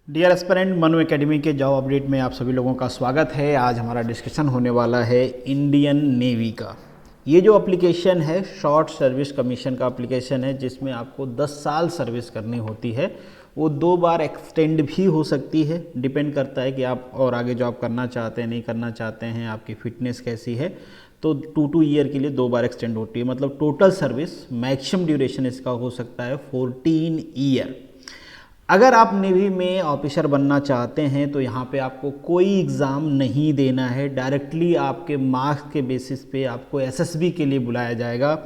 Dear aspirant Manu academy के job update में आप सभी लोगों का स्वागत है। आज हमारा डिस्कशन होने वाला है इंडियन नेवी का। ये जो एप्लीकेशन है शॉर्ट सर्विस कमीशन का एप्लीकेशन है, जिसमें आपको 10 साल सर्विस करनी होती है। वो 2 बार एक्सटेंड भी हो सकती है, डिपेंड करता है कि आप और आगे जॉब करना चाहते हैं नहीं करना चाहते हैं, आपकी फिटनेस कैसी है। तो 2 ईयर के लिए 2 बार एक्सटेंड होती है, मतलब टोटल सर्विस मैक्सिमम ड्यूरेशन इसका हो सकता है 14 ईयर। अगर आप नेवी में ऑफिसर बनना चाहते हैं तो यहाँ पे आपको कोई एग्ज़ाम नहीं देना है, डायरेक्टली आपके मार्क्स के बेसिस पे आपको एसएसबी के लिए बुलाया जाएगा।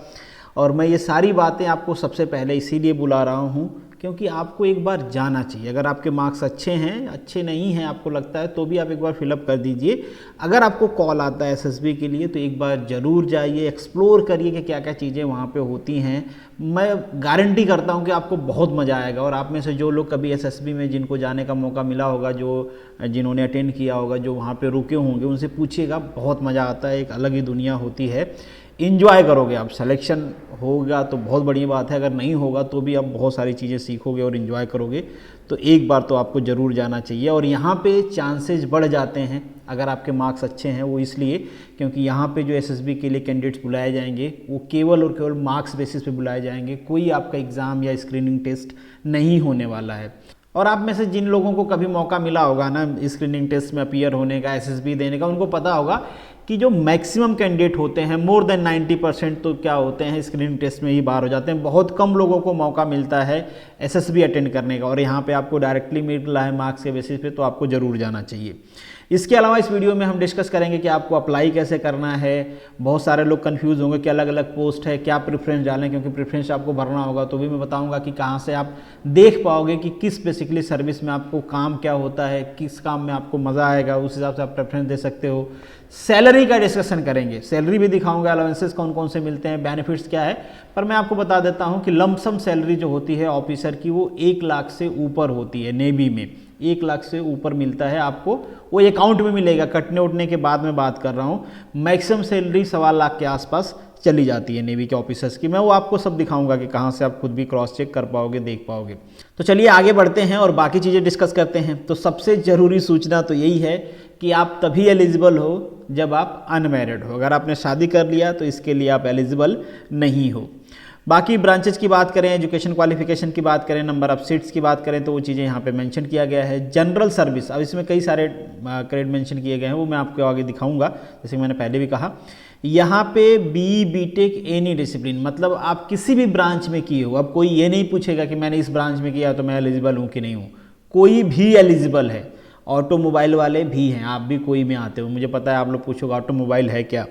और मैं ये सारी बातें आपको सबसे पहले इसीलिए बुला रहा हूँ क्योंकि आपको एक बार जाना चाहिए। अगर आपके मार्क्स अच्छे हैं, अच्छे नहीं हैं आपको लगता है, तो भी आप एक बार फिलअप कर दीजिए। अगर आपको कॉल आता है एसएसबी के लिए तो एक बार ज़रूर जाइए, एक्सप्लोर करिए कि क्या क्या चीज़ें वहाँ पे होती हैं। मैं गारंटी करता हूँ कि आपको बहुत मज़ा आएगा। और आप में से जो लोग कभी एसएसबी में जिनको जाने का मौका मिला होगा, जिन्होंने अटेंड किया होगा, जो वहाँ पे रुके होंगे, उनसे पूछिएगा, बहुत मज़ा आता है, एक अलग ही दुनिया होती है। इंजॉय करोगे आप। सिलेक्शन होगा तो बहुत बढ़िया बात है, अगर नहीं होगा तो भी आप बहुत सारी चीज़ें सीखोगे और इन्जॉय करोगे। तो एक बार तो आपको ज़रूर जाना चाहिए। और यहाँ पे चांसेस बढ़ जाते हैं अगर आपके मार्क्स अच्छे हैं, वो इसलिए क्योंकि यहाँ पे जो एसएसबी के लिए कैंडिडेट्स बुलाए जाएंगे वो केवल और केवल मार्क्स बेसिस पे बुलाए जाएंगे। कोई आपका एग्ज़ाम या स्क्रीनिंग टेस्ट नहीं होने वाला है। और आप में से जिन लोगों को कभी मौका मिला होगा ना स्क्रीनिंग टेस्ट में अपीयर होने का, एसएसबी देने का, उनको पता होगा कि जो मैक्सिमम कैंडिडेट होते हैं, मोर देन 90% तो क्या होते हैं स्क्रीनिंग टेस्ट में ही बाहर हो जाते हैं। बहुत कम लोगों को मौका मिलता है एसएसबी अटेंड करने का। और यहाँ पे आपको डायरेक्टली मिल रहा है मार्क्स के बेसिस पे, तो आपको ज़रूर जाना चाहिए। इसके अलावा इस वीडियो में हम डिस्कस करेंगे कि आपको अप्लाई कैसे करना है। बहुत सारे लोग कंफ्यूज होंगे कि अलग अलग पोस्ट है, क्या प्रेफरेंस डालें, क्योंकि प्रेफरेंस आपको भरना होगा। तो भी मैं बताऊंगा कि कहाँ से आप देख पाओगे कि किस बेसिकली सर्विस में आपको काम क्या होता है, किस काम में आपको मज़ा आएगा, उस हिसाब से आप प्रेफरेंस दे सकते हो। सैलरी का डिस्कशन करेंगे, सैलरी भी दिखाऊंगा, अलाउंसेस कौन कौन से मिलते हैं, बेनिफिट्स क्या है। पर मैं आपको बता देता हूं कि लमसम सैलरी जो होती है ऑफिसर की वो 1 लाख से ऊपर होती है। नेवी में 1 लाख से ऊपर मिलता है आपको, वो अकाउंट में मिलेगा। कटने उठने के बाद मैं बात कर रहा हूँ। मैक्सिमम सैलरी 1.25 लाख के आसपास चली जाती है नेवी के ऑफिसर्स की। मैं वो आपको सब दिखाऊंगा कि कहाँ से आप खुद भी क्रॉस चेक कर पाओगे, देख पाओगे। तो चलिए आगे बढ़ते हैं और बाकी चीज़ें डिस्कस करते हैं। तो सबसे ज़रूरी सूचना तो यही है कि आप तभी एलिजिबल हो जब आप अनमैरिड हो। अगर आपने शादी कर लिया तो इसके लिए आप एलिजिबल नहीं हो। बाकी ब्रांचेस की बात करें, एजुकेशन क्वालिफिकेशन की बात करें, नंबर ऑफ सीट्स की बात करें, तो वो चीज़ें यहाँ पे मेंशन किया गया है। जनरल सर्विस, अब इसमें कई सारे क्रेडिट मेंशन किए गए हैं, वो मैं आपको आगे दिखाऊंगा। जैसे मैंने पहले भी कहा, यहाँ पे बीटेक एनी डिसिप्लिन, मतलब आप किसी भी ब्रांच में किए हो। अब कोई ये नहीं पूछेगा कि मैंने इस ब्रांच में किया तो मैं एलिजिबल हूँ कि नहीं हूँ। कोई भी एलिजिबल है। ऑटोमोबाइल वाले भी हैं, आप भी कोई में आते हो, मुझे पता है आप लोग पूछोगे ऑटोमोबाइल है क्या,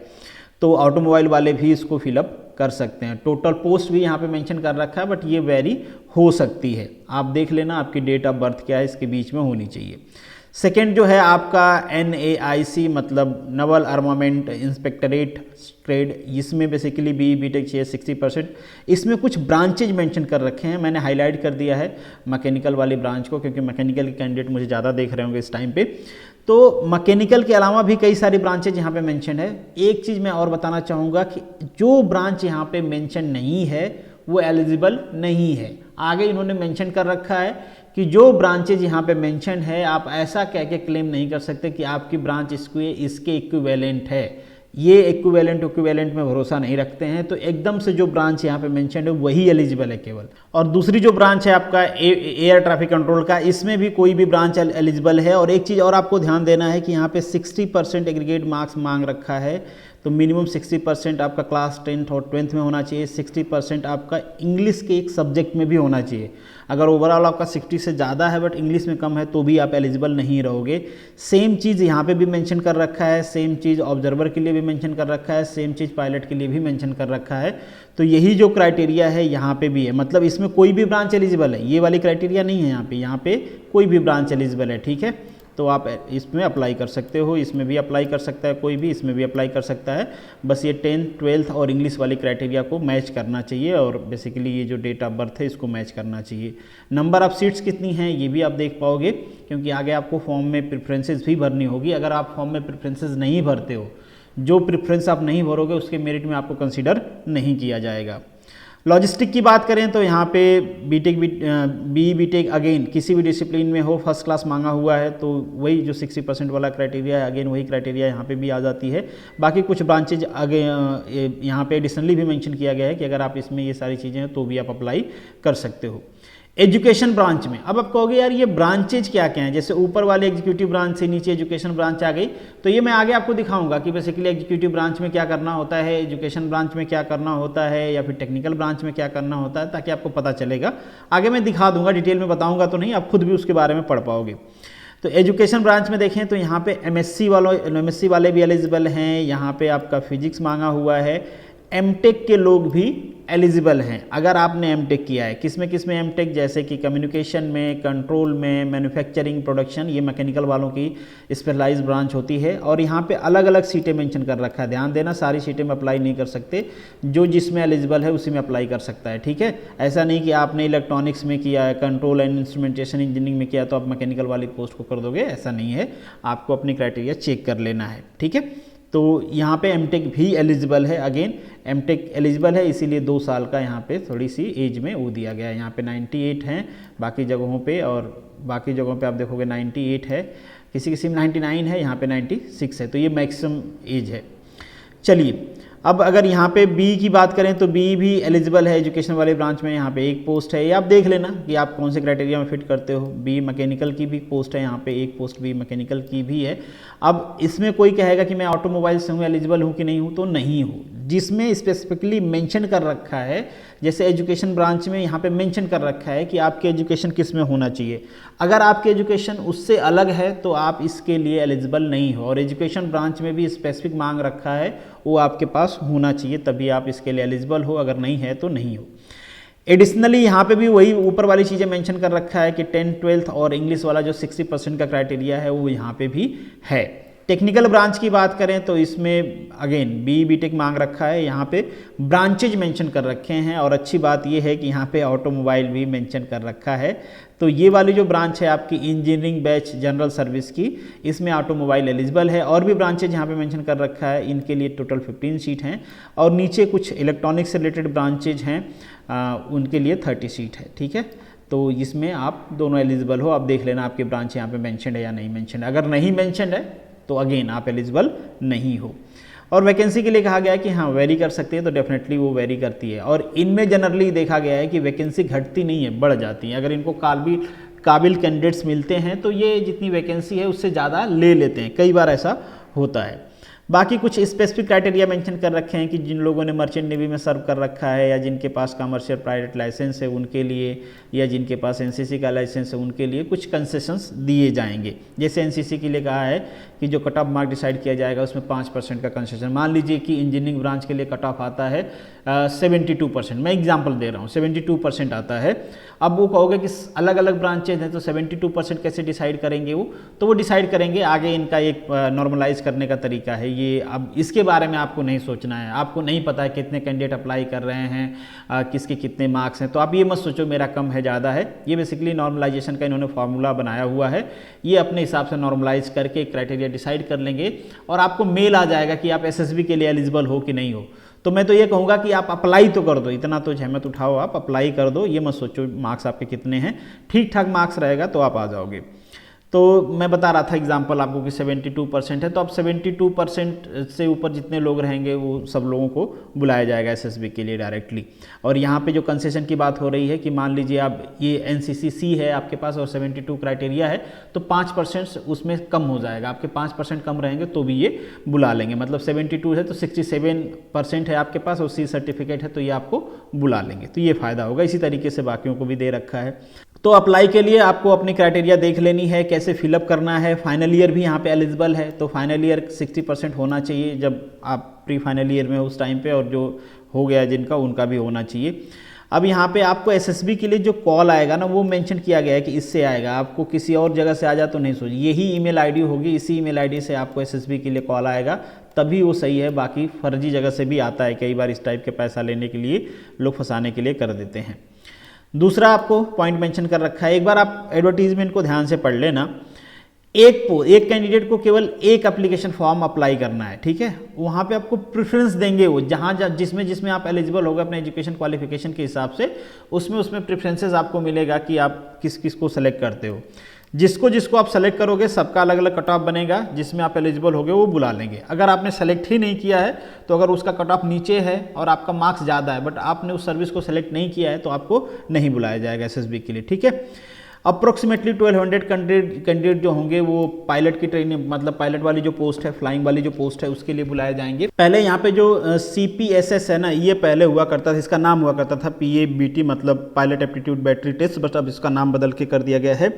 तो ऑटोमोबाइल वाले भी इसको फिलअप कर सकते हैं। टोटल पोस्ट भी यहाँ पे मेंशन कर रखा है, बट ये वेरी हो सकती है। आप देख लेना आपकी डेट ऑफ बर्थ क्या है, इसके बीच में होनी चाहिए। सेकेंड जो है आपका NAIC, मतलब नवल आर्मामेंट इंस्पेक्टरेट ट्रेड, इसमें बेसिकली बीटेक चाहिए 60%। इसमें कुछ ब्रांचेज मेंशन कर रखे हैं, मैंने हाईलाइट कर दिया है मैकेनिकल वाली ब्रांच को, क्योंकि मैकेनिकल के कैंडिडेट मुझे ज़्यादा देख रहे होंगे इस टाइम पे। तो मैकेनिकल के अलावा भी कई सारी ब्रांचेज यहाँ पे मेंशन है। एक चीज़ मैं और बताना चाहूँगा कि जो ब्रांच यहाँ पे मेंशन नहीं है वो एलिजिबल नहीं है। आगे इन्होंने मेंशन कर रखा है कि जो ब्रांचेज यहाँ पे मेंशन है, आप ऐसा कह के क्लेम नहीं कर सकते कि आपकी ब्रांच इसके इक्विवेलेंट है। ये इक्विवेलेंट में भरोसा नहीं रखते हैं। तो एकदम से जो ब्रांच यहाँ पे मेंशन है वही एलिजिबल है केवल। और दूसरी जो ब्रांच है आपका एयर ट्रैफिक कंट्रोल का, इसमें भी कोई भी ब्रांच एलिजिबल है। और एक चीज़ और आपको ध्यान देना है कि यहाँ पे 60% एग्रीगेट मार्क्स मांग रखा है। तो मिनिमम 60% आपका क्लास 10th और 12th में होना चाहिए। 60% आपका इंग्लिश के एक सब्जेक्ट में भी होना चाहिए। अगर ओवरऑल आपका 60 से ज़्यादा है बट इंग्लिश में कम है तो भी आप एलिजिबल नहीं रहोगे। सेम चीज़ यहाँ पे भी मेंशन कर रखा है, सेम चीज़ ऑब्जर्वर के लिए भी मेंशन कर रखा है, सेम चीज़ पायलट के लिए भी मेंशन कर रखा है। तो यही जो क्राइटेरिया है यहाँ पे भी है, मतलब इसमें कोई भी ब्रांच एलिजिबल है। ये वाली क्राइटेरिया नहीं है यहाँ पे कोई भी ब्रांच एलिजिबल है, ठीक है। तो आप इसमें अप्लाई कर सकते हो, इसमें भी अप्लाई कर सकता है कोई भी, इसमें भी अप्लाई कर सकता है। बस ये 10th 12th और इंग्लिश वाली क्राइटेरिया को मैच करना चाहिए और बेसिकली ये जो डेट ऑफ बर्थ है इसको मैच करना चाहिए। नंबर ऑफ सीट्स कितनी हैं ये भी आप देख पाओगे, क्योंकि आगे आपको फॉर्म में प्रेफरेंसेस भी भरनी होगी। अगर आप फॉर्म में प्रेफरेंसेस नहीं भरते हो, जो प्रेफरेंस आप नहीं भरोगे उसके मेरिट में आपको कंसिडर नहीं किया जाएगा। लॉजिस्टिक की बात करें तो यहाँ पे बीटेक अगेन किसी भी डिसिप्लिन में हो फर्स्ट क्लास मांगा हुआ है, तो वही जो 60% वाला क्राइटेरिया है, अगेन वही क्राइटेरिया यहाँ पे भी आ जाती है। बाकी कुछ ब्रांचेज आगे यहाँ पे एडिशनली भी मेंशन किया गया है कि अगर आप इसमें ये सारी चीज़ें हैं तो भी आप अप्लाई कर सकते हो। एजुकेशन ब्रांच में अब आप कहोगे यार ये ब्रांचेज क्या क्या हैं, जैसे ऊपर वाले एग्जीक्यूटिव ब्रांच से नीचे एजुकेशन ब्रांच आ गई, तो ये मैं आगे आपको दिखाऊंगा कि बेसिकली एग्जीक्यूटिव ब्रांच में क्या करना होता है, एजुकेशन ब्रांच में क्या करना होता है, या फिर टेक्निकल ब्रांच में क्या करना होता है, ताकि आपको पता चलेगा। आगे मैं दिखा दूंगा, डिटेल में बताऊंगा तो नहीं, आप खुद भी उसके बारे में पढ़ पाओगे। तो एजुकेशन ब्रांच में देखें तो यहाँ पे एमएससी वाले भी एलिजिबल हैं, यहाँ पे आपका फिजिक्स मांगा हुआ है, एमटेक के लोग भी एलिजिबल हैं अगर आपने एमटेक किया है। किस में एमटेक, जैसे कि कम्युनिकेशन में, कंट्रोल में, मैन्युफैक्चरिंग, प्रोडक्शन, ये मैकेनिकल वालों की स्पेशलाइज ब्रांच होती है। और यहाँ पे अलग अलग सीटें मेंशन कर रखा है, ध्यान देना, सारी सीटें में अप्लाई नहीं कर सकते, जो जिसमें एलिजिबल है उसी में अप्लाई कर सकता है, ठीक है। ऐसा नहीं कि आपने इलेक्ट्रॉनिक्स में किया है, कंट्रोल एंड इंस्ट्रूमेंटेशन इंजीनियरिंग में किया तो आप मैकेनिकल वाली पोस्ट को कर दोगे, ऐसा नहीं है, आपको अपनी क्राइटेरिया चेक कर लेना है, ठीक है। तो यहाँ पे एमटेक भी एलिजिबल है, अगेन एमटेक एलिजिबल है, इसीलिए 2 साल का यहाँ पे थोड़ी सी एज में वो दिया गया है। यहाँ पे 98 हैं बाकी जगहों पे, और बाकी जगहों पे आप देखोगे 98 है, किसी में 99 है, यहाँ पे 96 है, तो ये मैक्सिमम एज है। चलिए अब अगर यहाँ पे बी की बात करें तो बी भी एलिजिबल है एजुकेशन वाले ब्रांच में, यहाँ पे एक पोस्ट है, ये आप देख लेना कि आप कौन से क्राइटेरिया में फिट करते हो। बी मैकेनिकल की भी पोस्ट है, यहाँ पे एक पोस्ट बी मैकेनिकल की भी है। अब इसमें कोई कहेगा कि मैं ऑटोमोबाइल से हूँ, एलिजिबल हूँ कि नहीं हूँ, तो नहीं हूँ। जिसमें स्पेसिफिकली मेंशन कर रखा है, जैसे एजुकेशन ब्रांच में यहाँ पे मेंशन कर रखा है कि आपके एजुकेशन किस में होना चाहिए, अगर आपके एजुकेशन उससे अलग है तो आप इसके लिए एलिजिबल नहीं हो। और एजुकेशन ब्रांच में भी स्पेसिफिक मांग रखा है, वो आपके पास होना चाहिए, तभी आप इसके लिए एलिजिबल हो, अगर नहीं है तो नहीं हो। एडिशनली यहाँ पे भी वही ऊपर वाली चीज़ें मेंशन कर रखा है कि 10th 12th और इंग्लिश वाला जो 60% का क्राइटेरिया है वो यहाँ पे भी है। टेक्निकल ब्रांच की बात करें तो इसमें अगेन बीटेक मांग रखा है, यहाँ पे ब्रांचेज मेंशन कर रखे हैं, और अच्छी बात ये है कि यहाँ पे ऑटोमोबाइल भी मेंशन कर रखा है। तो ये वाली जो ब्रांच है आपकी इंजीनियरिंग बैच जनरल सर्विस की, इसमें ऑटोमोबाइल एलिजिबल है। और भी ब्रांचेज यहाँ पे मेंशन कर रखा है, इनके लिए टोटल 15 सीट हैं, और नीचे कुछ इलेक्ट्रॉनिक्स से रिलेटेड ब्रांचेज हैं, उनके लिए 30 सीट है, ठीक है। तो इसमें आप दोनों एलिजिबल हो, आप देख लेना आपकी ब्रांच यहाँ पे मेंशन है या नहीं मेंशन है। अगर नहीं मेंशन है तो अगेन आप एलिजिबल नहीं हो। और वैकेंसी के लिए कहा गया है कि हाँ वेरी कर सकते हैं, तो डेफिनेटली वो वेरी करती है। और इनमें जनरली देखा गया है कि वैकेंसी घटती नहीं है, बढ़ जाती है। अगर इनको काबिल कैंडिडेट्स मिलते हैं तो ये जितनी वैकेंसी है उससे ज़्यादा ले लेते हैं, कई बार ऐसा होता है। बाकी कुछ स्पेसिफिक क्राइटेरिया मेंशन कर रखे हैं कि जिन लोगों ने मर्चेंट नेवी में सर्व कर रखा है, या जिनके पास कमर्शियल प्राइवेट लाइसेंस है उनके लिए, या जिनके पास एनसीसी का लाइसेंस है उनके लिए कुछ कंसेशंस दिए जाएंगे। जैसे एनसीसी के लिए कहा है कि जो कट ऑफ मार्क डिसाइड किया जाएगा उसमें 5% का कंसेशन। मान लीजिए कि इंजीनियरिंग ब्रांच के लिए कट ऑफ आता है 72%, मैं एग्जाम्पल दे रहा हूँ, 72% आता है। अब वो कहोगे कि अलग अलग ब्रांचेज हैं तो 72% कैसे डिसाइड करेंगे वो, तो वो डिसाइड करेंगे आगे, इनका एक नॉर्मलाइज करने का तरीका है ये। अब इसके बारे में आपको नहीं सोचना है, आपको नहीं पता है कितने कैंडिडेट अप्लाई कर रहे हैं, किसके कितने मार्क्स हैं, तो आप ये मत सोचो मेरा कम है ज़्यादा है। ये बेसिकली नॉर्मलाइजेशन का इन्होंने फार्मूला बनाया हुआ है, ये अपने हिसाब से नॉर्मलाइज करके क्राइटेरिया डिसाइड कर लेंगे, और आपको मेल आ जाएगा कि आप एसएसबी के लिए एलिजिबल हो कि नहीं हो। तो मैं तो ये कहूँगा कि आप अप्लाई तो कर दो, इतना तो जहमत उठाओ, आप अप्लाई कर दो, ये मत सोचो मार्क्स आपके कितने हैं, ठीक ठाक मार्क्स रहेगा तो आप आ जाओगे। तो मैं बता रहा था एग्जांपल आपको कि 72% है, तो अब 72% से ऊपर जितने लोग रहेंगे वो सब लोगों को बुलाया जाएगा एसएसबी के लिए डायरेक्टली। और यहाँ पे जो कंसेशन की बात हो रही है कि मान लीजिए आप ये एनसीसी है आपके पास और 72 क्राइटेरिया है, तो 5% उसमें कम हो जाएगा, आपके 5% कम रहेंगे तो भी ये बुला लेंगे। मतलब 72 है तो 67% है आपके पास और सी सर्टिफिकेट है तो ये आपको बुला लेंगे, तो ये फ़ायदा होगा। इसी तरीके से बाकियों को भी दे रखा है। तो अप्लाई के लिए आपको अपनी क्राइटेरिया देख लेनी है, कैसे फिलअप करना है। फाइनल ईयर भी यहाँ पे एलिजिबल है, तो फाइनल ईयर 60% होना चाहिए जब आप प्री फाइनल ईयर में उस टाइम पे, और जो हो गया जिनका उनका भी होना चाहिए। अब यहाँ पे आपको एसएसबी के लिए जो कॉल आएगा ना, वो मेंशन किया गया है कि इससे आएगा, आपको किसी और जगह से आ जा तो नहीं सोचिए, यही ईमेल आईडी होगी, इसी ईमेल आईडी से आपको एसएसबी के लिए कॉल आएगा, तभी वो सही है। बाकी फर्जी जगह से भी आता है, कई बार इस टाइप के पैसा लेने के लिए लोग फंसाने के लिए कर देते हैं। दूसरा आपको पॉइंट मेंशन कर रखा है, एक बार आप एडवर्टीजमेंट को ध्यान से पढ़ लेना। एक कैंडिडेट को केवल एक एप्लीकेशन फॉर्म अप्लाई करना है, ठीक है। वहाँ पे आपको प्रेफरेंस देंगे वो जिसमें आप एलिजिबल होगा अपने एजुकेशन क्वालिफिकेशन के हिसाब से, उसमें प्रेफरेंसेस आपको मिलेगा कि आप किस किस को सेलेक्ट करते हो। जिसको आप सेलेक्ट करोगे सबका अलग अलग कट ऑफ बनेगा, जिसमें आप एलिजिबल होगे वो बुला लेंगे। अगर आपने सेलेक्ट ही नहीं किया है तो अगर उसका कट ऑफ नीचे है और आपका मार्क्स ज़्यादा है बट आपने उस सर्विस को सेलेक्ट नहीं किया है तो आपको नहीं बुलाया जाएगा एसएसबी के लिए, ठीक है। अप्रोक्सीमेटली 1200 कैंडिडेट जो होंगे वो पायलट की ट्रेनिंग, मतलब पायलट वाली जो पोस्ट है, फ्लाइंग वाली जो पोस्ट है उसके लिए बुलाए जाएंगे। पहले यहाँ पे जो CPSS है ना, ये पहले हुआ करता था, इसका नाम हुआ करता था PABT, मतलब pilot aptitude battery test, but अब इसका नाम बदल के कर दिया गया है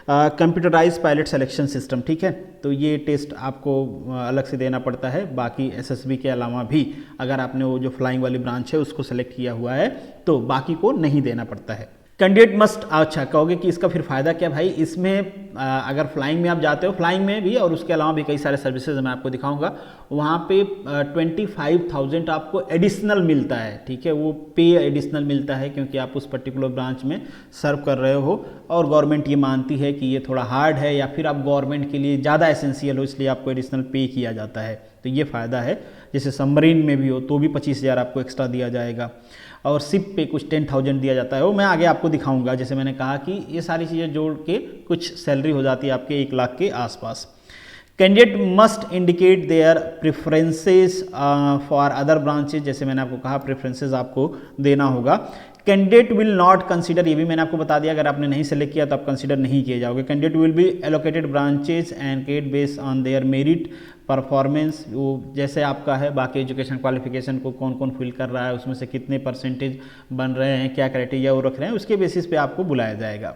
कंप्यूटराइज पायलट सिलेक्शन सिस्टम, ठीक है। तो ये टेस्ट आपको अलग से देना पड़ता है। बाकी SSB के अलावा भी अगर आपने वो जो फ्लाइंग वाली ब्रांच है उसको सेलेक्ट किया हुआ है तो बाकी को नहीं देना पड़ता है। कैंडिडेट मस्ट, अच्छा कहोगे कि इसका फिर फ़ायदा क्या भाई, इसमें अगर फ्लाइंग में आप जाते हो, फ्लाइंग में भी और उसके अलावा भी कई सारे सर्विसेज मैं आपको दिखाऊंगा, वहाँ पे 25,000 आपको एडिशनल मिलता है, ठीक है। वो पे एडिशनल मिलता है क्योंकि आप उस पर्टिकुलर ब्रांच में सर्व कर रहे हो और गवर्नमेंट ये मानती है कि ये थोड़ा हार्ड है या फिर आप गवर्नमेंट के लिए ज़्यादा एसेंशियल हो, इसलिए आपको एडिशनल पे किया जाता है। तो ये फ़ायदा है। जैसे सबमरीन में भी हो तो भी 25,000 आपको एक्स्ट्रा दिया जाएगा और सिप पे कुछ 10,000 दिया जाता है, वो मैं आगे आपको दिखाऊंगा। जैसे मैंने कहा कि ये सारी चीज़ें जोड़ के कुछ सैलरी हो जाती है आपके 1 लाख के आसपास। Candidate must indicate their preferences for other branches, जैसे मैंने आपको कहा प्रेफरेंसेस आपको देना होगा। कैंडिडेट विल नॉट कंसीडर, ये भी मैंने आपको बता दिया, अगर आपने नहीं सेलेक्ट किया तो आप कंसीडर नहीं किए जाओगे। Candidate will be allocated branches and gate based on their merit performance, वो जैसे आपका है बाकी एजुकेशन क्वालिफिकेशन को कौन कौन फिल कर रहा है, उसमें से कितने परसेंटेज बन रहे हैं, क्या क्राइटेरिया वो रख रहे हैं, उसके बेसिस पे आपको बुलाया जाएगा।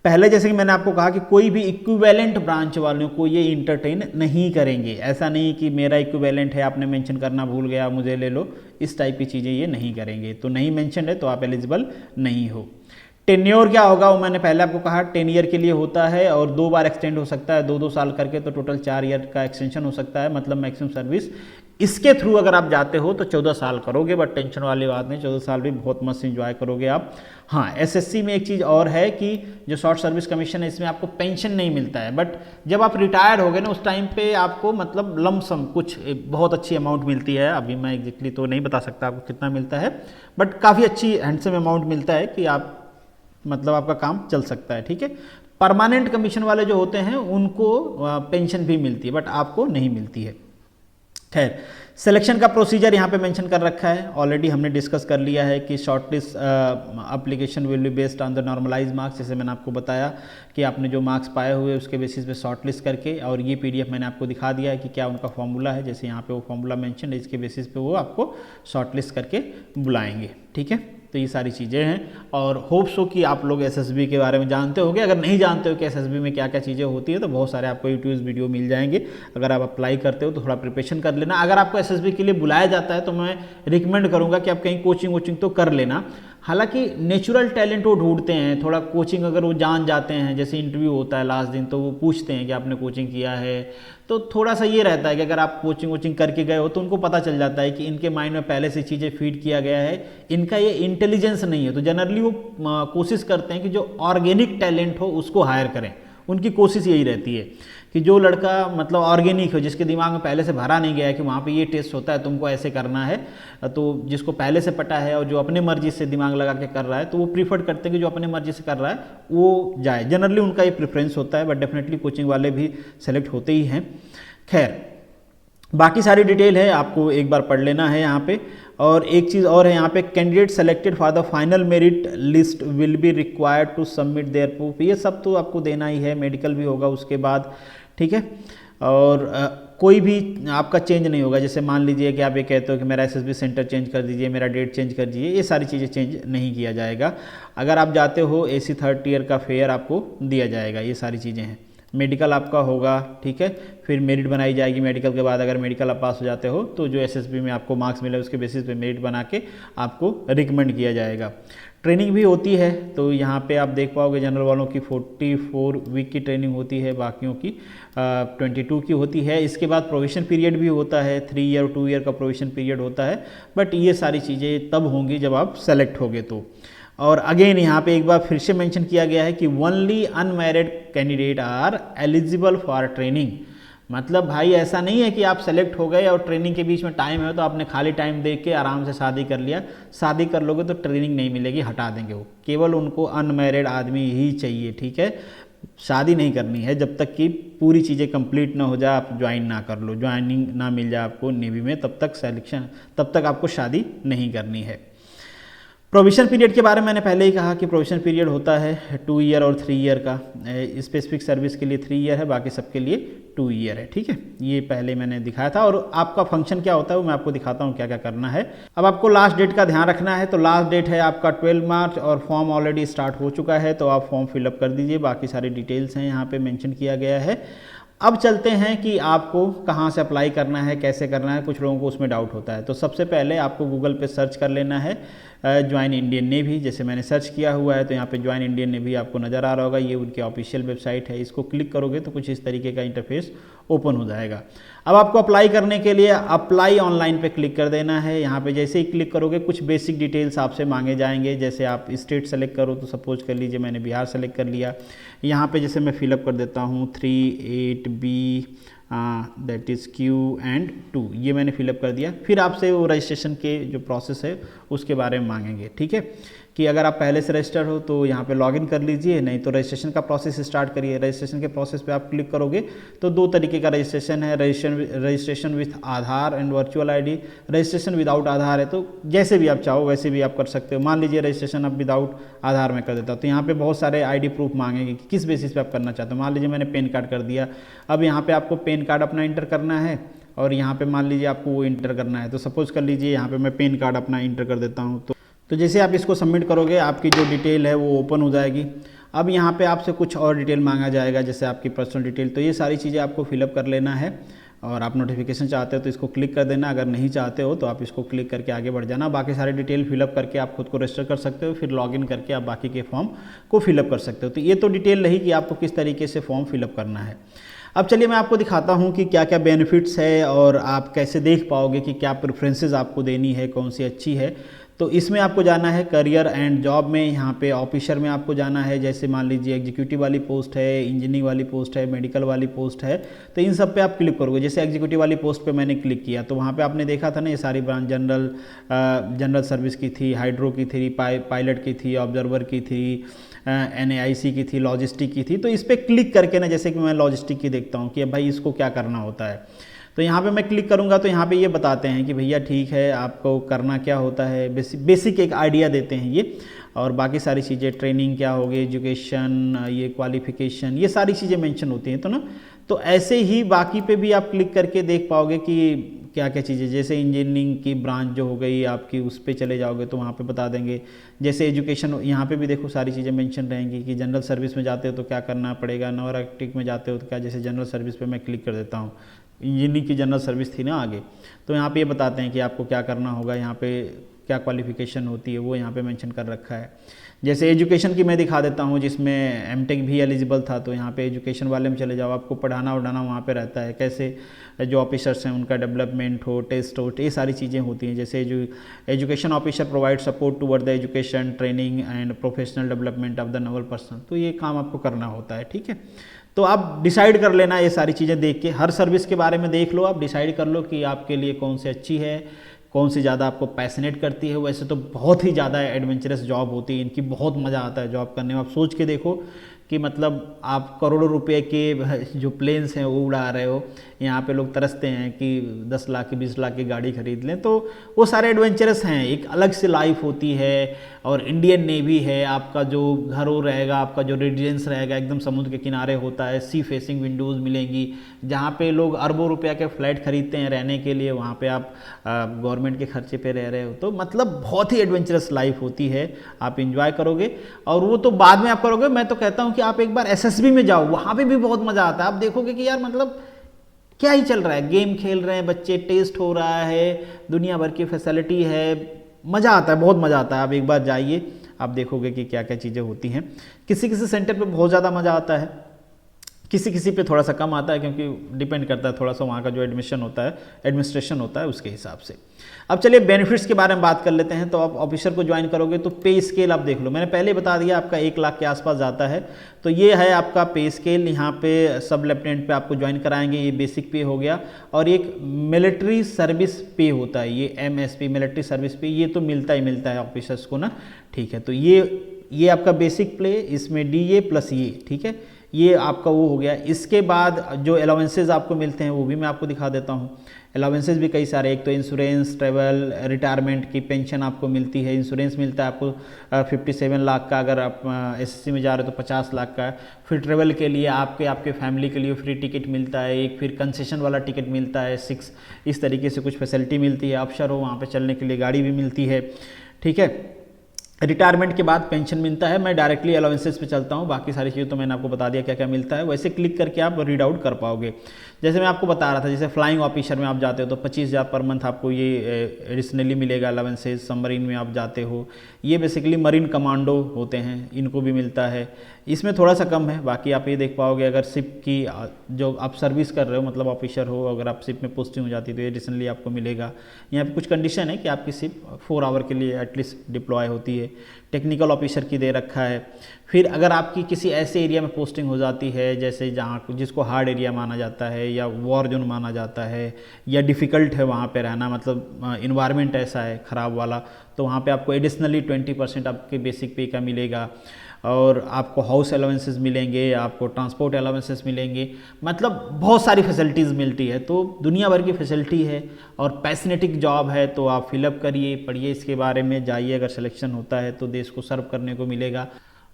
पहले जैसे कि मैंने आपको कहा कि कोई भी इक्विवेलेंट ब्रांच वालों को ये इंटरटेन नहीं करेंगे। ऐसा नहीं कि मेरा इक्विवेलेंट है, आपने मेंशन करना भूल गया, मुझे ले लो, इस टाइप की चीज़ें ये नहीं करेंगे। तो नहीं मेंशन है तो आप एलिजिबल नहीं हो। टेन्योर क्या होगा वो मैंने पहले आपको कहा, 10 ईयर के लिए होता है और 2 बार एक्सटेंड हो सकता है, 2-2 साल करके, तो टोटल 4 ईयर का एक्सटेंशन हो सकता है, मतलब मैक्सिमम सर्विस। इसके थ्रू अगर आप जाते हो तो 14 साल करोगे, बट टेंशन वाली बात नहीं, 14 साल भी बहुत मस्त इंजॉय करोगे आप। हाँ, SSC में एक चीज़ और है कि जो शॉर्ट सर्विस कमीशन है इसमें आपको पेंशन नहीं मिलता है, बट जब आप रिटायर्ड हो गए ना उस टाइम पे आपको मतलब लमसम कुछ बहुत अच्छी अमाउंट मिलती है। अभी मैं एग्जैक्टली तो नहीं बता सकता आपको कितना मिलता है, बट काफ़ी अच्छी हैंडसम अमाउंट मिलता है कि आप मतलब आपका काम चल सकता है, ठीक है। परमानेंट कमीशन वाले जो होते हैं उनको पेंशन भी मिलती है बट आपको नहीं मिलती है। खैर, सिलेक्शन का प्रोसीजर यहाँ पे मेंशन कर रखा है, ऑलरेडी हमने डिस्कस कर लिया है कि shortlist application will be based on the normalise marks, जैसे मैंने आपको बताया कि आपने जो मार्क्स पाए हुए उसके बेसिस पे शॉर्टलिस्ट करके, और ये PDF मैंने आपको दिखा दिया है कि क्या उनका फॉर्मूला है, जैसे यहाँ पे वो फॉर्मूला मेंशन है, इसके बेसिस पे वो आपको शॉर्टलिस्ट करके बुलाएंगे, ठीक है। तो ये सारी चीज़ें हैं और होप्स हो कि आप लोग SSB के बारे में जानते होंगे। अगर नहीं जानते हो कि SSB में क्या क्या चीज़ें होती है तो बहुत सारे आपको यूट्यूब वीडियो मिल जाएंगे। अगर आप अप्लाई करते हो तो थोड़ा प्रिपरेशन कर लेना। अगर आपको SSB के लिए बुलाया जाता है तो मैं रिकमेंड करूँगा कि आप कहीं कोचिंग तो कर लेना। हालांकि नेचुरल टैलेंट वो ढूंढते हैं, थोड़ा कोचिंग अगर वो जान जाते हैं, जैसे इंटरव्यू होता है लास्ट दिन तो वो पूछते हैं कि आपने कोचिंग किया है, तो थोड़ा सा ये रहता है कि अगर आप कोचिंग करके गए हो तो उनको पता चल जाता है कि इनके माइंड में पहले से चीज़ें फीड किया गया है, इनका ये इंटेलिजेंस नहीं है। तो जनरली वो कोशिश करते हैं कि जो ऑर्गेनिक टैलेंट हो उसको हायर करें। उनकी कोशिश यही रहती है कि जो लड़का मतलब ऑर्गेनिक हो, जिसके दिमाग में पहले से भरा नहीं गया है कि वहाँ पे ये टेस्ट होता है, तुमको ऐसे करना है, तो जिसको पहले से पता है और जो अपने मर्जी से दिमाग लगा के कर रहा है, तो वो प्रीफर करते हैं कि जो अपने मर्जी से कर रहा है वो जाए। जनरली उनका ये प्रेफरेंस होता है, बट डेफिनेटली कोचिंग वाले भी सेलेक्ट होते ही हैं। खैर, बाकी सारी डिटेल है, आपको एक बार पढ़ लेना है यहाँ पे। और एक चीज़ और है यहाँ पे, candidate selected for the final merit list will be required to submit their proof. ये सब तो आपको देना ही है, मेडिकल भी होगा उसके बाद, ठीक है। और कोई भी आपका चेंज नहीं होगा। जैसे मान लीजिए कि आप ये कहते हो कि मेरा SSB सेंटर चेंज कर दीजिए, मेरा डेट चेंज कर दीजिए, ये सारी चीज़ें चेंज नहीं किया जाएगा। अगर आप जाते हो AC 3rd ईयर का फेयर आपको दिया जाएगा, ये सारी चीज़ें हैं। मेडिकल आपका होगा, ठीक है, फिर मेरिट बनाई जाएगी। मेडिकल के बाद अगर मेडिकल आप पास हो जाते हो तो जो SSB में आपको मार्क्स मिले उसके बेसिस पे मेरिट बना के आपको रिकमेंड किया जाएगा। ट्रेनिंग भी होती है, तो यहाँ पे आप देख पाओगे जनरल वालों की 44 वीक की ट्रेनिंग होती है, बाकियों की 22 की होती है। इसके बाद प्रोविशन पीरियड भी होता है, 3 ईयर 2 ईयर का प्रोविशन पीरियड होता है, बट ये सारी चीज़ें तब होंगी जब आप सेलेक्ट होगे। तो और अगेन यहाँ पे एक बार फिर से मेंशन किया गया है कि only unmarried candidate are eligible for training. मतलब भाई ऐसा नहीं है कि आप सेलेक्ट हो गए और ट्रेनिंग के बीच में टाइम है तो आपने खाली टाइम देख के आराम से शादी कर लिया। शादी कर लोगे तो ट्रेनिंग नहीं मिलेगी, हटा देंगे वो। केवल उनको अनमैरिड आदमी ही चाहिए, ठीक है। शादी नहीं करनी है जब तक कि पूरी चीज़ें कंप्लीट ना हो जाए, आप ज्वाइन ना कर लो, ज्वाइनिंग ना मिल जाए आपको नेवी में, तब तक सिलेक्शन, तब तक आपको शादी नहीं करनी है। प्रोविजन पीरियड के बारे में मैंने पहले ही कहा कि प्रोविजन पीरियड होता है 2 ईयर और 3 ईयर का। स्पेसिफिक सर्विस के लिए 3 ईयर है, बाकी सबके लिए 2 ईयर है, ठीक है। ये पहले मैंने दिखाया था। और आपका फंक्शन क्या होता है वो मैं आपको दिखाता हूँ क्या क्या करना है। अब आपको लास्ट डेट का ध्यान रखना है। तो लास्ट डेट है आपका 12 मार्च और फॉर्म ऑलरेडी स्टार्ट हो चुका है, तो आप फॉर्म फिलअप कर दीजिए। बाकी सारी डिटेल्स हैं यहाँ पर मैंशन किया गया है। अब चलते हैं कि आपको कहाँ से अप्लाई करना है, कैसे करना है। कुछ लोगों को उसमें डाउट होता है। तो सबसे पहले आपको गूगल पे सर्च कर लेना है ज्वाइन इंडियन नेवी। जैसे मैंने सर्च किया हुआ है तो यहाँ पे ज्वाइन इंडियन नेवी आपको नज़र आ रहा होगा। ये उनकी ऑफिशियल वेबसाइट है। इसको क्लिक करोगे तो कुछ इस तरीके का इंटरफेस ओपन हो जाएगा। अब आपको अप्लाई करने के लिए अप्लाई ऑनलाइन पे क्लिक कर देना है। यहाँ पे जैसे ही क्लिक करोगे कुछ बेसिक डिटेल्स आपसे मांगे जाएंगे। जैसे आप स्टेट सेलेक्ट करो, तो सपोज कर लीजिए मैंने बिहार सेलेक्ट कर लिया। यहाँ पे जैसे मैं फिलअप कर देता हूँ 38B दैट इज़ Q&2, ये मैंने फिलअप कर दिया। फिर आपसे वो रजिस्ट्रेशन के जो प्रोसेस है उसके बारे में मांगेंगे, ठीक है। कि अगर आप पहले से रजिस्टर्ड हो तो यहाँ पे लॉगिन कर लीजिए, नहीं तो रजिस्ट्रेशन का प्रोसेस स्टार्ट करिए। रजिस्ट्रेशन के प्रोसेस पे आप क्लिक करोगे तो 2 तरीके का रजिस्ट्रेशन है, registration with Aadhaar and virtual ID. Registration without Aadhaar है, तो जैसे भी आप चाहो वैसे भी आप कर सकते हो। मान लीजिए रजिस्ट्रेशन आप विदाउट आधार में कर देता तो यहाँ पर बहुत सारे ID प्रूफ मांगेंगे कि किस बेसिस पर आप करना चाहते हो। मान लीजिए मैंने पैन कार्ड कर दिया। अब यहाँ पर आपको पैन कार्ड अपना इंटर करना है और यहाँ पे मान लीजिए आपको वो इंटर करना है। तो सपोज कर लीजिए यहाँ पे मैं पैन कार्ड अपना इंटर कर देता हूँ। तो जैसे आप इसको सबमिट करोगे आपकी जो डिटेल है वो ओपन हो जाएगी। अब यहाँ पे आपसे कुछ और डिटेल मांगा जाएगा, जैसे आपकी पर्सनल डिटेल। तो ये सारी चीज़ें आपको फिलअप कर लेना है। और आप नोटिफिकेशन चाहते हो तो इसको क्लिक कर देना, अगर नहीं चाहते हो तो आप इसको क्लिक करके आगे बढ़ जाना। बाकी सारी डिटेल फिलअप करके आप खुद को रजिस्टर कर सकते हो, फिर लॉगिन करके आप बाकी के फॉर्म को फिलअप कर सकते हो। तो ये तो डिटेल रही कि आपको किस तरीके से फॉर्म फिलअप करना है। अब चलिए मैं आपको दिखाता हूँ कि क्या क्या बेनिफिट्स है और आप कैसे देख पाओगे कि क्या प्रेफरेंसेस आपको देनी है, कौन सी अच्छी है। तो इसमें आपको जाना है करियर एंड जॉब में। यहाँ पे ऑफिसर में आपको जाना है। जैसे मान लीजिए एग्जीक्यूटिव वाली पोस्ट है, इंजीनियरिंग वाली पोस्ट है, मेडिकल वाली पोस्ट है, तो इन सब पे आप क्लिक करोगे। जैसे एग्जीक्यूटिव वाली पोस्ट पे मैंने क्लिक किया तो वहाँ पे आपने देखा था ना, ये सारी ब्रांच जनरल सर्विस की थी, हाइड्रो की थी, पायलट की थी, ऑब्जर्वर की थी, NAIC की थी, लॉजिस्टिक की थी। तो इस पर क्लिक करके ना, जैसे कि मैं लॉजिस्टिक की देखता हूँ कि भाई इसको क्या करना होता है, तो यहाँ पे मैं क्लिक करूँगा तो यहाँ पे ये बताते हैं कि भैया ठीक है आपको करना क्या होता है। बेसिक एक आइडिया देते हैं ये। और बाकी सारी चीज़ें ट्रेनिंग क्या होगी, एजुकेशन, ये क्वालिफिकेशन, ये सारी चीज़ें मेंशन होती हैं। तो ना तो ऐसे ही बाकी पे भी आप क्लिक करके देख पाओगे कि क्या क्या चीज़ें। जैसे इंजीनियरिंग की ब्रांच जो हो गई आपकी, उस पर चले जाओगे तो वहाँ पे बता देंगे। जैसे एजुकेशन, यहाँ पे भी देखो सारी चीज़ें मेंशन रहेंगी कि जनरल सर्विस में जाते हो तो क्या करना पड़ेगा, नॉर्टिक में जाते हो तो क्या। जैसे जनरल सर्विस पे मैं क्लिक कर देता हूँ, इंजीनियरिंग की जनरल सर्विस थी ना आगे, तो यहाँ पे ये बताते हैं कि आपको क्या करना होगा। यहाँ पे क्या क्वालिफिकेशन होती है वो यहाँ पे मेंशन कर रखा है। जैसे एजुकेशन की मैं दिखा देता हूँ, जिसमें MTech भी एलिजिबल था, तो यहाँ पे एजुकेशन वाले में चले जाओ। आपको पढ़ाना उढ़ाना वहाँ पे रहता है, कैसे जो ऑफिसर्स हैं उनका डेवलपमेंट हो, टेस्ट हो, ये सारी चीज़ें होती हैं। जैसे जो education officer provide support toward the education, training and professional development of the novel person, तो ये काम आपको करना होता है, ठीक है। तो आप डिसाइड कर लेना ये सारी चीज़ें देख के, हर सर्विस के बारे में देख लो, आप डिसाइड कर लो कि आपके लिए कौन सी अच्छी है, कौन सी ज़्यादा आपको पैशनेट करती है। वैसे तो बहुत ही ज़्यादा एडवेंचरस जॉब होती है, इनकी बहुत मज़ा आता है जॉब करने में। आप सोच के देखो कि मतलब आप करोड़ों रुपए के जो प्लेन्स हैं वो उड़ा रहे हो, यहाँ पे लोग तरसते हैं कि 10 लाख की 20 लाख की गाड़ी खरीद लें। तो वो सारे एडवेंचरस हैं, एक अलग से लाइफ होती है। और इंडियन नेवी है, आपका जो घर हो रहेगा, आपका जो रेजिडेंस रहेगा एकदम समुद्र के किनारे होता है। सी फेसिंग विंडोज़ मिलेंगी, जहाँ पे लोग अरबों रुपया के फ्लैट खरीदते हैं रहने के लिए, वहाँ पे आप गवर्नमेंट के खर्चे पे रह रहे हो। तो मतलब बहुत ही एडवेंचरस लाइफ होती है, आप इंजॉय करोगे। और वो तो बाद में आप करोगे, मैं तो कहता हूँ कि आप एक बार SSB में जाओ, वहाँ पे भी बहुत मज़ा आता है। आप देखोगे कि यार मतलब क्या ही चल रहा है, गेम खेल रहे हैं बच्चे, टेस्ट हो रहा है, दुनिया भर की फैसिलिटी है, मज़ा आता है, बहुत मज़ा आता है। आप एक बार जाइए, आप देखोगे कि क्या क्या चीज़ें होती हैं। किसी किसी सेंटर पे बहुत ज़्यादा मज़ा आता है, किसी किसी पे थोड़ा सा कम आता है, क्योंकि डिपेंड करता है थोड़ा सा वहाँ का जो एडमिनिस्ट्रेशन होता है उसके हिसाब से। अब चलिए बेनिफिट्स के बारे में बात कर लेते हैं। तो आप ऑफिसर को ज्वाइन करोगे तो पे स्केल आप देख लो, मैंने पहले बता दिया आपका 1 लाख के आसपास जाता है। तो ये है आपका पे स्केल। यहाँ पे सब लेफ्टिनेंट पे आपको ज्वाइन कराएंगे, ये बेसिक पे हो गया। और एक मिलिट्री सर्विस पे होता है, ये MSP मिलिट्री सर्विस पे, ये तो मिलता ही मिलता है ऑफिसर्स को ना, ठीक है। तो ये आपका बेसिक पे, इसमें DA प्लस ये, ठीक है, ये आपका वो हो गया। इसके बाद जो अलाउंसेज आपको मिलते हैं वो भी मैं आपको दिखा देता हूँ। अलाउंसेज भी कई सारे, एक तो इंश्योरेंस, ट्रैवल, रिटायरमेंट की पेंशन आपको मिलती है, इंश्योरेंस मिलता है आपको 57 लाख का, अगर आप SSC में जा रहे हो तो 50 लाख का। फिर ट्रैवल के लिए आपके फैमिली के लिए फ्री टिकट मिलता है एक, फिर कंसेशन वाला टिकट मिलता है 6, इस तरीके से कुछ फैसिलिटी मिलती है। अफसर हो वहाँ पर चलने के लिए गाड़ी भी मिलती है, ठीक है। रिटायरमेंट के बाद पेंशन मिलता है। मैं डायरेक्टली अलाउंसेस पे चलता हूँ, बाकी सारी चीज़ें तो मैंने आपको बता दिया क्या क्या मिलता है, वैसे क्लिक करके आप रीड आउट कर पाओगे। जैसे मैं आपको बता रहा था, जैसे फ्लाइंग ऑफिसर में आप जाते हो तो 25,000 पर मंथ आपको ये एडिशनली मिलेगा अलाउंसेस। सबमरीन में आप जाते हो, ये बेसिकली मरीन कमांडो होते हैं, इनको भी मिलता है। इसमें थोड़ा सा कम है, बाकी आप ये देख पाओगे अगर शिप की जो आप सर्विस कर रहे हो, मतलब ऑफिसर हो, अगर आप शिप में पोस्टिंग हो जाती है तो ये एडिशनली आपको मिलेगा। यहाँ पे कुछ कंडीशन है कि आपकी शिप 4 आवर के लिए एटलीस्ट डिप्लॉय होती है। टेक्निकल ऑफिसर की दे रखा है। फिर अगर आपकी किसी ऐसे एरिया में पोस्टिंग हो जाती है जैसे जहाँ जिसको हार्ड एरिया माना जाता है या वॉर जोन माना जाता है या डिफ़िकल्ट है वहाँ पे रहना, मतलब इन्वायरमेंट ऐसा है ख़राब वाला, तो वहाँ पे आपको एडिशनली 20% आपके बेसिक पे का मिलेगा। और आपको हाउस अलाउंसेस मिलेंगे, आपको ट्रांसपोर्ट अलाउंसेस मिलेंगे, मतलब बहुत सारी फैसिलिटीज़ मिलती है। तो दुनिया भर की फैसिलिटी है और पैशनेटिक जॉब है। तो आप फिलअप करिए, पढ़िए इसके बारे में, जाइए, अगर सिलेक्शन होता है तो देश को सर्व करने को मिलेगा।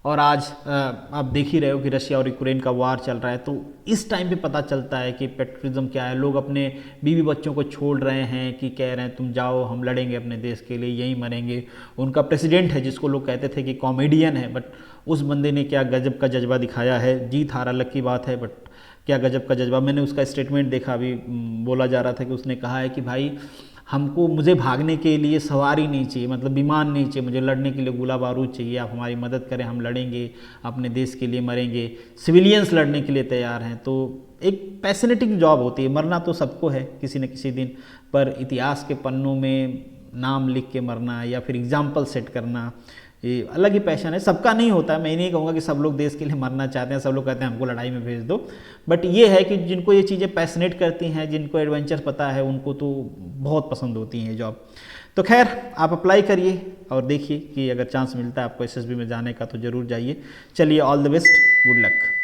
और आज आप देख ही रहे हो कि रशिया और यूक्रेन का वार चल रहा है, तो इस टाइम पे पता चलता है कि पेट्रियटिज्म क्या है। लोग अपने बीवी बच्चों को छोड़ रहे हैं कि कह रहे हैं तुम जाओ, हम लड़ेंगे अपने देश के लिए, यहीं मरेंगे। उनका प्रेसिडेंट है जिसको लोग कहते थे कि कॉमेडियन है, बट उस बंदे ने क्या गजब का जज्बा दिखाया है। जीत हार अलग की बात है, बट क्या गजब का जज्बा। मैंने उसका स्टेटमेंट देखा, अभी बोला जा रहा था कि उसने कहा है कि भाई मुझे भागने के लिए सवारी नहीं चाहिए, मतलब विमान नहीं चाहिए, मुझे लड़ने के लिए गोला बारूद चाहिए। आप हमारी मदद करें, हम लड़ेंगे, अपने देश के लिए मरेंगे, सिविलियंस लड़ने के लिए तैयार हैं। तो एक पैशनेटिक जॉब होती है। मरना तो सबको है किसी न किसी दिन, पर इतिहास के पन्नों में नाम लिख के मरना या फिर एग्जाम्पल सेट करना, ये अलग ही पैशन है। सबका नहीं होता है, मैं नहीं कहूँगा कि सब लोग देश के लिए मरना चाहते हैं, सब लोग कहते हैं हमको लड़ाई में भेज दो। बट ये है कि जिनको ये चीज़ें पैशनेट करती हैं, जिनको एडवेंचर पता है, उनको तो बहुत पसंद होती हैं ये जॉब। तो खैर आप अप्लाई करिए और देखिए कि अगर चांस मिलता है आपको SSB में जाने का तो ज़रूर जाइए। चलिए, all the best, good luck.